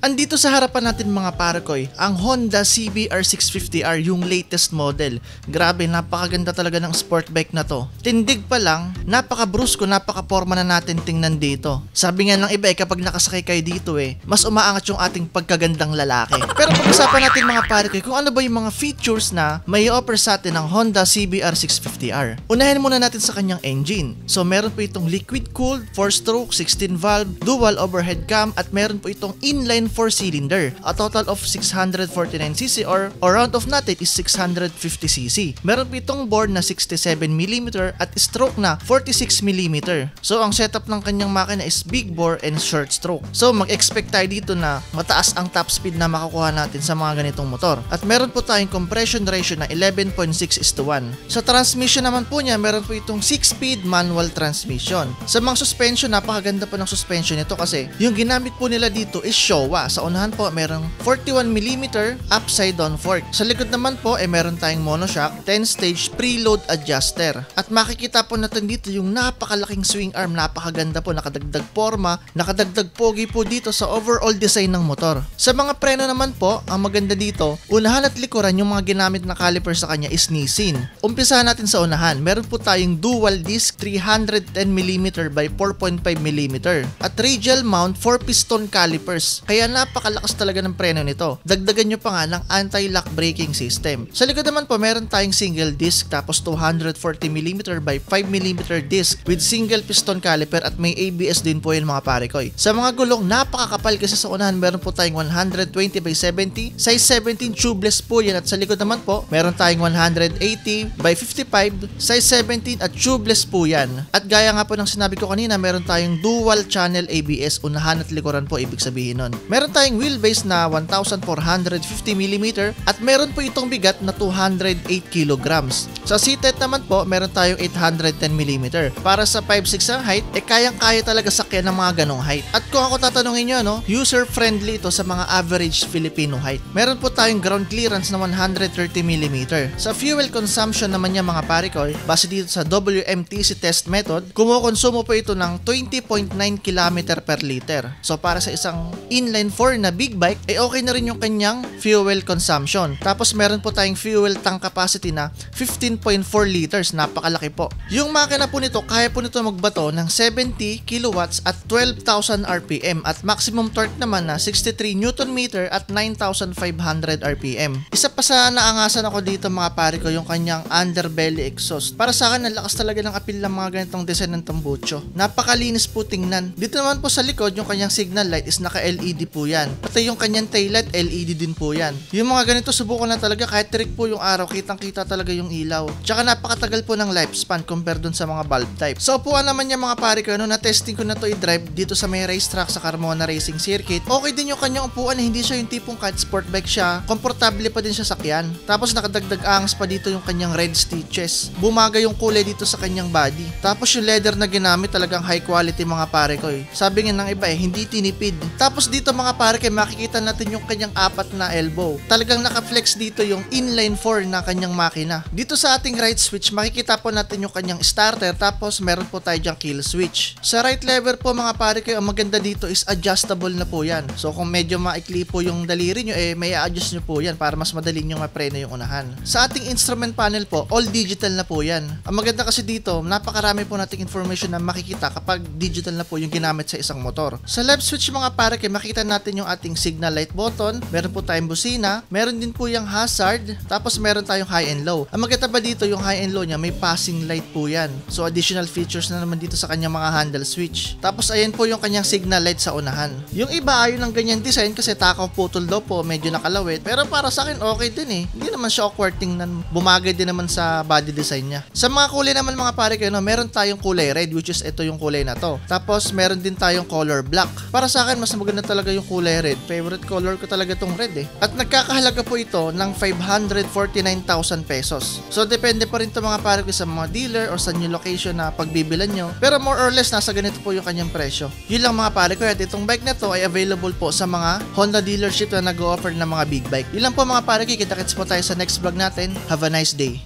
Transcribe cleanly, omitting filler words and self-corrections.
Andito sa harapan natin mga parakoy, ang Honda CBR 650R, yung latest model. Grabe, napakaganda talaga ng sport bike na to. Tindig pa lang, napaka-brusko, napaka-forma na natin tingnan dito. Sabi nga ng iba kapag nakasakay kayo dito mas umaangat yung ating pagkagandang lalaki. Pero pag-usapan natin mga parakoy kung ano ba yung mga features na may offer sa atin ng Honda CBR 650R. Unahin muna natin sa kanyang engine. So meron po itong liquid-cooled, 4-stroke, 16-valve, dual overhead cam, at meron po itong inline 4-cylinder, a total of 649cc or round of natin is 650cc. Meron po itong bore na 67mm at stroke na 46mm. So ang setup ng kanyang makina is big bore and short stroke. So mag-expect tayo dito na mataas ang top speed na makukuha natin sa mga ganitong motor. At meron po tayong compression ratio na 11.6:1. Sa transmission naman po niya, meron po itong 6-speed manual transmission. Sa mga suspension, napakaganda po ng suspension nito kasi yung ginamit po nila dito is Showa. Sa unahan po merong 41mm upside down fork. Sa likod naman po meron tayong monoshock, 10-stage preload adjuster. At makikita po natin dito yung napakalaking swing arm, napakaganda po, nakadagdag forma, nakadagdag pogi po dito sa overall design ng motor. Sa mga preno naman po, ang maganda dito, unahan at likuran yung mga ginamit na caliper sa kanya is Nissin. Umpisahan natin sa unahan, meron po tayong dual disc 310mm by 4.5mm at radial mount 4-piston calipers. Kaya napakalakas talaga ng preno nito. Dagdagan nyo pa nga ng anti-lock braking system. Sa likod naman po, meron tayong single disc tapos 240mm by 5mm disc with single piston caliper at may ABS din po yun mga parekoy. Sa mga gulong, napakakapal kasi sa unahan meron po tayong 120/70, size 17 tubeless po yan, at sa likod naman po, meron tayong 180/55, size 17 at tubeless po yan. At gaya nga po ng sinabi ko kanina, meron tayong dual channel ABS, unahan at likuran po ibig sabihin nun. Meron tayong wheelbase na 1,450mm at meron po itong bigat na 208 kilograms. Sa seated naman po, meron tayong 810mm. Para sa 5'6" ang height, kayang-kaya talaga sakyan ng mga ganong height. At kung ako tatanungin nyo, user-friendly ito sa mga average Filipino height. Meron po tayong ground clearance na 130mm. Sa fuel consumption naman niya mga parikoy, base dito sa WMTC test method, kumukonsumo po ito ng 20.9 km per liter. So para sa isang inline 4 na big bike, okay na rin yung kanyang fuel consumption. Tapos meron po tayong fuel tank capacity na 15.4 liters, napakalaki po. Yung makina po nito, kaya po nito magbato ng 70 kilowatts at 12,000 RPM at maximum torque naman na 63 Newton meter at 9,500 RPM. Isa pa sa naangasan ako dito mga pare ko, yung kanyang underbelly exhaust. Para sa akin, nalakas talaga ng appeal ng mga ganitong design ng tambucho. Napakalinis po tingnan. Dito naman po sa likod, yung kanyang signal light is naka-LED po yan. Pati yung kanyang taillight, LED din po yan. Yung mga ganito, subukan na talaga, kahit trick po yung araw, kitang-kita talaga yung ilaw. Tsaka napakatagal po ng lifespan compare dun sa mga bulb type. So upuan naman niya mga pare ko, na-testing ko na to i-drive dito sa may racetrack sa Carmona Racing Circuit. Okay din yung kanyang upuan, hindi siya yung tipong kahit sport bike siya, komportable pa din siya sakyan. Tapos nakadagdag angas pa dito yung kanyang red stitches. Bumagay yung kulay dito sa kanyang body. Tapos yung leather na ginamit talagang high quality mga pare ko. Sabi nga ng iba hindi tinipid. Tapos dito mga pare ko, makikita natin yung kanyang apat na elbow. Talagang naka-flex dito yung inline 4 na kanyang makina. Dito sa ating right switch, makikita po natin yung kanyang starter, tapos meron po tayo dyang kill switch. Sa right lever po mga pare ko, ang maganda dito is adjustable na po yan. So kung medyo maikli po yung daliri nyo, may adjust nyo po yan para mas madali nyo mapreno yung unahan. Sa ating instrument panel po, all digital na po yan. Ang maganda kasi dito, napakarami po nating information na makikita kapag digital na po yung ginamit sa isang motor. Sa left switch mga pare ko, makita natin yung ating signal light button, meron po tayong busina, meron din po yung hazard, tapos meron tayong high and low. Ang maganda ba dito, yung high and low niya, may passing light po yan. So additional features na naman dito sa kanyang mga handle switch. Tapos ayan po yung kanyang signal light sa unahan. Yung iba ayaw ng ganyan design kasi takaw putol daw po, medyo nakalawit. Pero para sa akin okay din Hindi naman siya awkward tingnan, bumagay din naman sa body design niya. Sa mga kulay naman mga pare ko, meron tayong kulay red, which is ito yung kulay na to. Tapos meron din tayong color black. Para sa akin, mas maganda talaga yung kulay red. Favorite color ko talaga tong red At nagkakahalaga po ito ng 549,000 pesos. So depende pa rin to mga pare ko sa mga dealer or sa new location na pagbibilan nyo. Pero more or less, nasa ganito po yung kanyang presyo. Yun lang mga pare ko, at itong bike na to ay available po sa mga Honda dealership na nag-o-offer ng mga big bike. Yun lang po mga pare ko, kita-kits po tayo sa next vlog natin. Have a nice day.